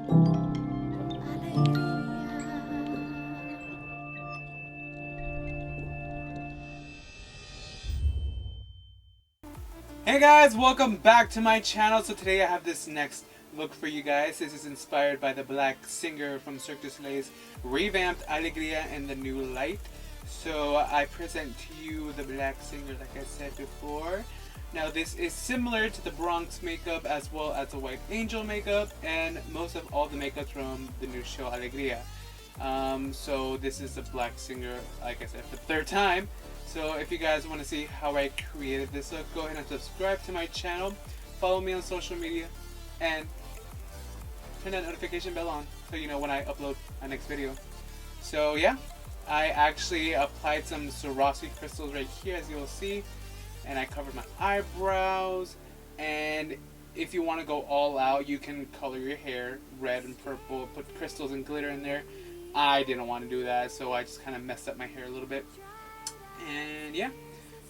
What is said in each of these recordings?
Hey guys, welcome back to my channel. So today I have this next look for you guys. This is inspired by the black singer from Cirque du Soleil's revamped Alegria in the new light. So I present to you the black singer like I said before. Now this is similar to the Bronx makeup as well as the White Angel makeup and most of all the makeups from the new show Alegria. So this is the black singer, like I said, for the third time. So if you guys want to see how I created this look, go ahead and subscribe to my channel, follow me on social media, and turn that notification bell on so you know when I upload my next video. So yeah, I actually applied some Swarovski crystals right here, as you will see, and I covered my eyebrows. And if you want to go all out, you can color your hair red and purple, put crystals and glitter in there. I didn't want to do that, so I just kind of messed up my hair a little bit. And yeah,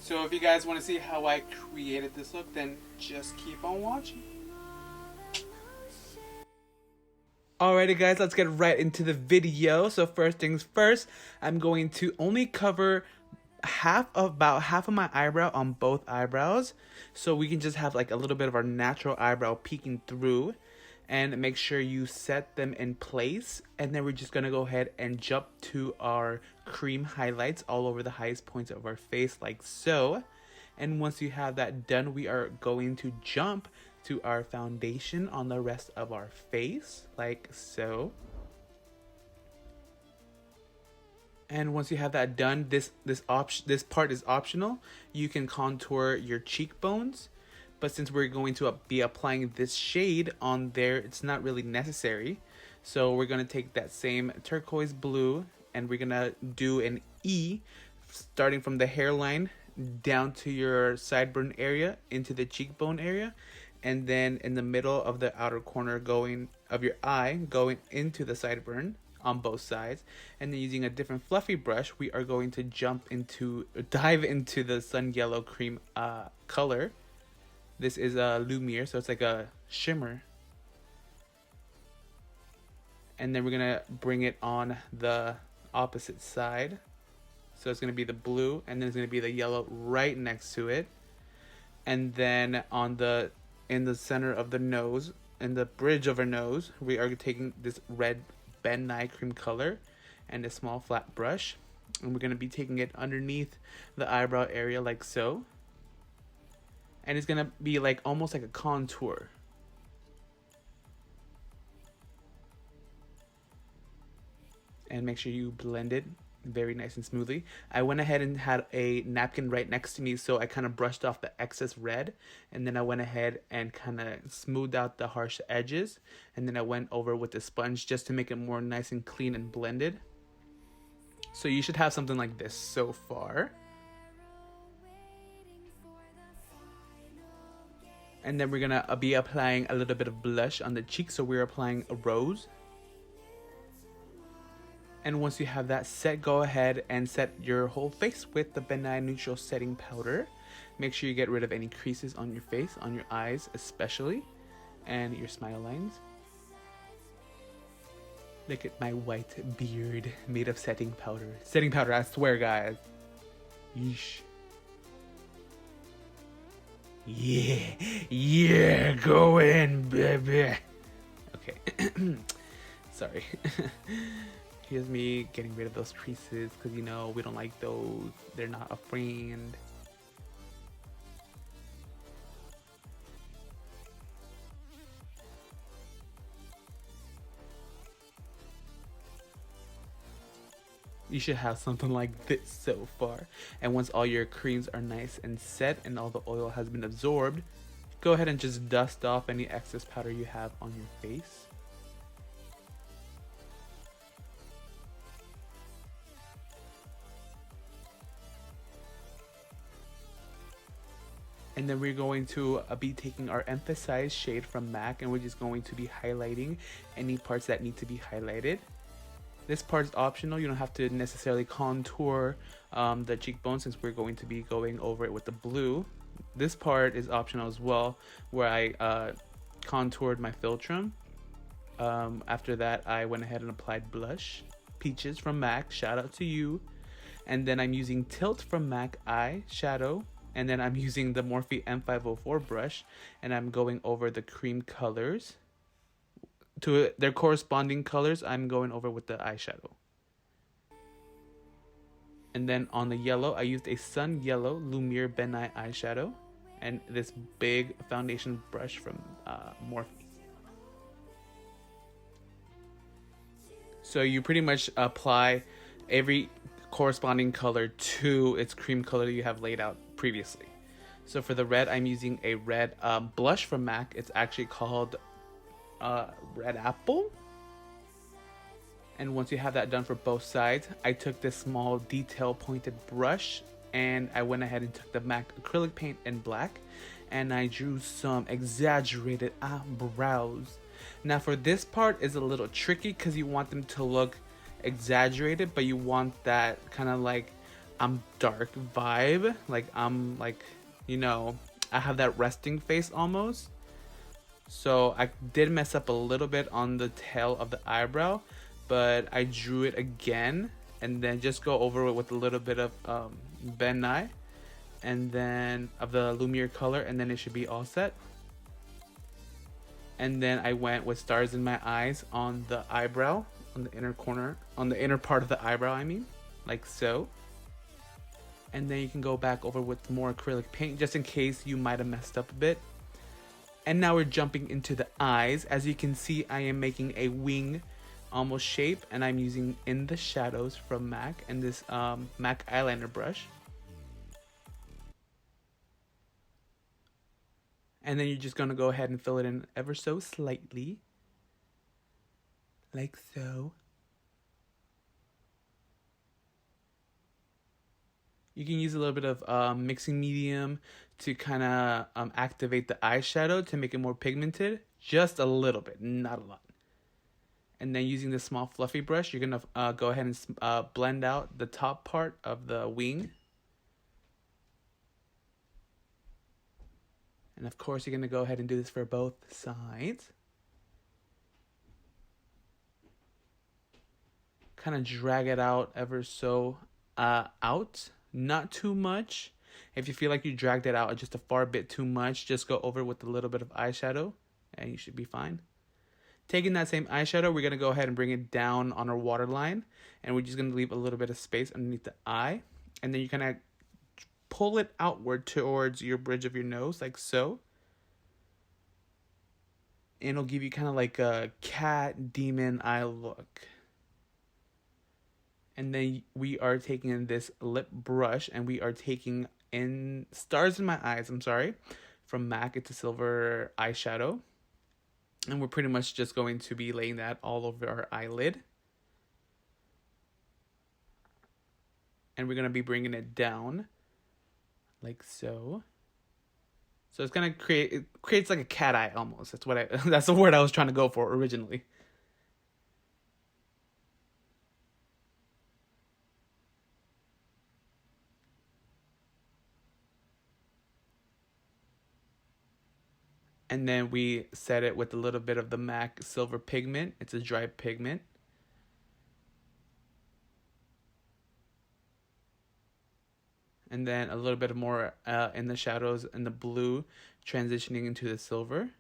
so if you guys want to see how I created this look, then just keep on watching. Alrighty guys, let's get right into the video. So first things first, I'm going to only cover about half of my eyebrow on both eyebrows, so we can just have like a little bit of our natural eyebrow peeking through. And make sure you set them in place, and then we're just gonna go ahead and jump to our cream highlights all over the highest points of our face, like so. And once you have that done, we are going to jump to our foundation on the rest of our face, like so. And once you have that done, this part is optional. You can contour your cheekbones, but since we're going to be applying this shade on there, it's not really necessary. So we're going to take that same turquoise blue and we're going to do an E starting from the hairline down to your sideburn area into the cheekbone area, and then in the middle of the outer corner of your eye going into the sideburn on both sides. And then using a different fluffy brush, we are going to dive into the sun yellow cream color. This is a Lumiere, so it's like a shimmer. And then we're gonna bring it on the opposite side. So it's gonna be the blue, and then it's gonna be the yellow right next to it. And then in the center of the nose, in the bridge of our nose, we are taking this red Ben Nye cream color and a small flat brush. And we're gonna be taking it underneath the eyebrow area like so. And it's gonna be like almost like a contour. And make sure you blend it very nice and smoothly. I went ahead and had a napkin right next to me, so I kind of brushed off the excess red, and then I went ahead and kind of smoothed out the harsh edges, and then I went over with the sponge just to make it more nice and clean and blended. So you should have something like this so far. And then we're gonna be applying a little bit of blush on the cheek, so we're applying a rose. And once you have that set, go ahead and set your whole face with the Ben Nye Neutral Setting Powder. Make sure you get rid of any creases on your face, on your eyes especially, and your smile lines. Look at my white beard made of setting powder. Setting powder, I swear guys. Yeesh. Yeah, go in, baby. Okay, sorry. Here's me getting rid of those creases, because you know, we don't like those. They're not a friend. You should have something like this so far. And once all your creams are nice and set and all the oil has been absorbed, go ahead and just dust off any excess powder you have on your face. And then we're going to be taking our emphasized shade from MAC, and we're just going to be highlighting any parts that need to be highlighted. This part is optional. You don't have to necessarily contour the cheekbone, since we're going to be going over it with the blue. This part is optional as well, where I contoured my philtrum. After that, I went ahead and applied blush. Peaches from MAC, shout out to you. And then I'm using Tilt from MAC eyeshadow. And then I'm using the Morphe M504 brush. And I'm going over the cream colors. To their corresponding colors, I'm going over with the eyeshadow. And then on the yellow, I used a Sun Yellow Lumiere Ben Nye eyeshadow. And this big foundation brush from Morphe. So you pretty much apply every corresponding color to its cream color you have laid out previously. So for the red, I'm using a red blush from MAC. It's actually called Red Apple. And once you have that done for both sides, I took this small detail pointed brush and I went ahead and took the MAC acrylic paint in black and I drew some exaggerated eyebrows. Now for this part is a little tricky because you want them to look exaggerated, but you want that kind of like I'm dark vibe. Like I'm like, you know, I have that resting face almost. So I did mess up a little bit on the tail of the eyebrow, but I drew it again and then just go over it with a little bit of Ben Nye and then of the Lumiere color, and then it should be all set. And then I went with stars in my eyes on the eyebrow, on the inner corner, on the inner part of the eyebrow, I mean, like so. And then you can go back over with more acrylic paint just in case you might have messed up a bit. And now we're jumping into the eyes. As you can see, I am making a wing almost shape, and I'm using In the Shadows from MAC and this MAC eyeliner brush. And then you're just going to go ahead and fill it in ever so slightly. Like so. You can use a little bit of mixing medium to kind of activate the eyeshadow to make it more pigmented. Just a little bit, not a lot. And then using this small fluffy brush, you're going to go ahead and blend out the top part of the wing. And of course, you're going to go ahead and do this for both sides. Kind of drag it out ever so out. Not too much. If you feel like you dragged it out just a far bit too much, just go over with a little bit of eyeshadow and you should be fine. Taking that same eyeshadow, we're going to go ahead and bring it down on our waterline. And we're just going to leave a little bit of space underneath the eye. And then you kind of pull it outward towards your bridge of your nose, like so. And it'll give you kind of like a cat demon eye look. And then we are taking in this lip brush and we are taking in Stars in My Eyes, from MAC. It's a silver eyeshadow. And we're pretty much just going to be laying that all over our eyelid. And we're going to be bringing it down like so. So it's going to it creates like a cat eye almost. That's the word I was trying to go for originally. And then we set it with a little bit of the MAC silver pigment. It's a dry pigment. And then a little bit more in the shadows in the blue, transitioning into the silver.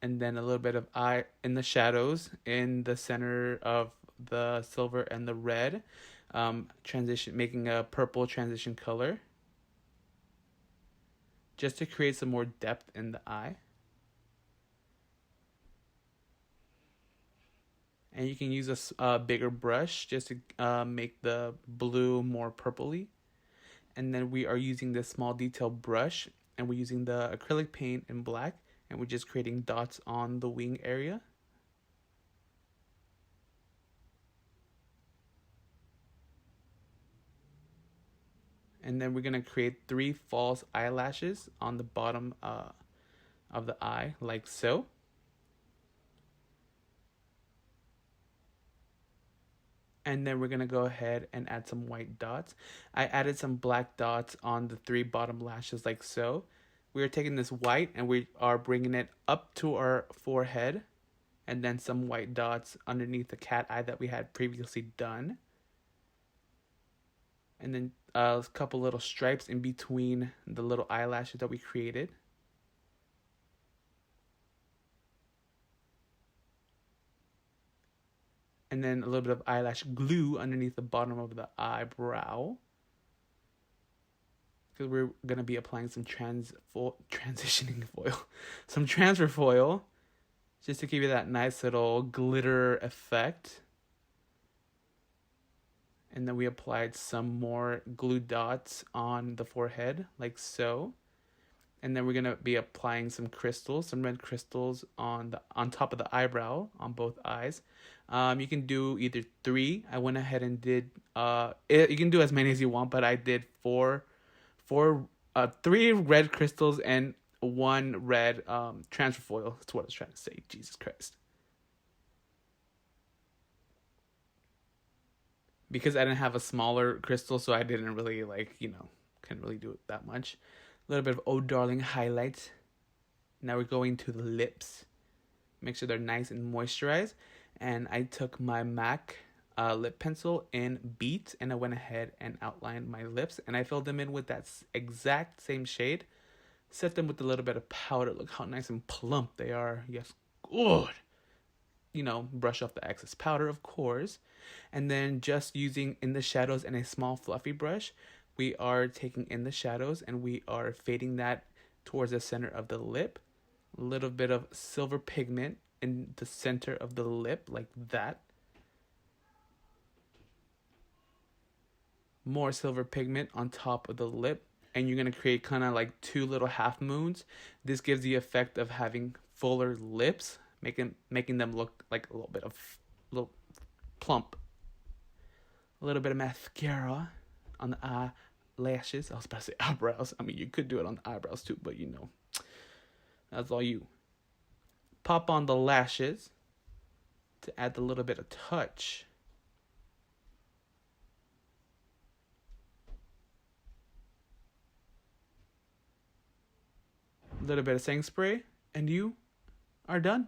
And then a little bit of eye in the shadows in the center of the silver and the red, making a purple transition color. Just to create some more depth in the eye. And you can use a bigger brush just to make the blue more purpley. And then we are using this small detail brush and we're using the acrylic paint in black and we're just creating dots on the wing area. And then we're going to create 3 false eyelashes on the bottom of the eye, like so. And then we're going to go ahead and add some white dots. I added some black dots on the 3 bottom lashes, like so. we are taking this white and we are bringing it up to our forehead, and then some white dots underneath the cat eye that we had previously done. And then a couple little stripes in between the little eyelashes that we created. And then a little bit of eyelash glue underneath the bottom of the eyebrow. Because we're going to be applying some transitioning foil. Some transfer foil. Just to give you that nice little glitter effect. And then we applied some more glue dots on the forehead, like so. And then we're going to be applying some crystals, some red crystals on top of the eyebrow, on both eyes. You can do either 3. I went ahead and did, you can do as many as you want, but I did 3 red crystals and 1 red transfer foil. That's what I was trying to say. Jesus Christ. Because I didn't have a smaller crystal, so I didn't really couldn't really do it that much. A little bit of Oh Darling highlight. Now we're going to the lips. Make sure they're nice and moisturized. And I took my MAC lip pencil in Beat, and I went ahead and outlined my lips. And I filled them in with that exact same shade. Set them with a little bit of powder. Look how nice and plump they are. Yes, good. Brush off the excess powder, of course. And then just using in the shadows and a small fluffy brush, we are taking in the shadows and we are fading that towards the center of the lip. A little bit of silver pigment in the center of the lip, like that. More silver pigment on top of the lip. And you're going to create kind of like 2 little half moons. This gives the effect of having fuller lips, making them look like a little plump. A little bit of mascara on the eyelashes. I was about to say eyebrows. I mean, you could do it on the eyebrows too, but that's all you. Pop on the lashes to add a little bit of touch. A little bit of setting spray, and you are done.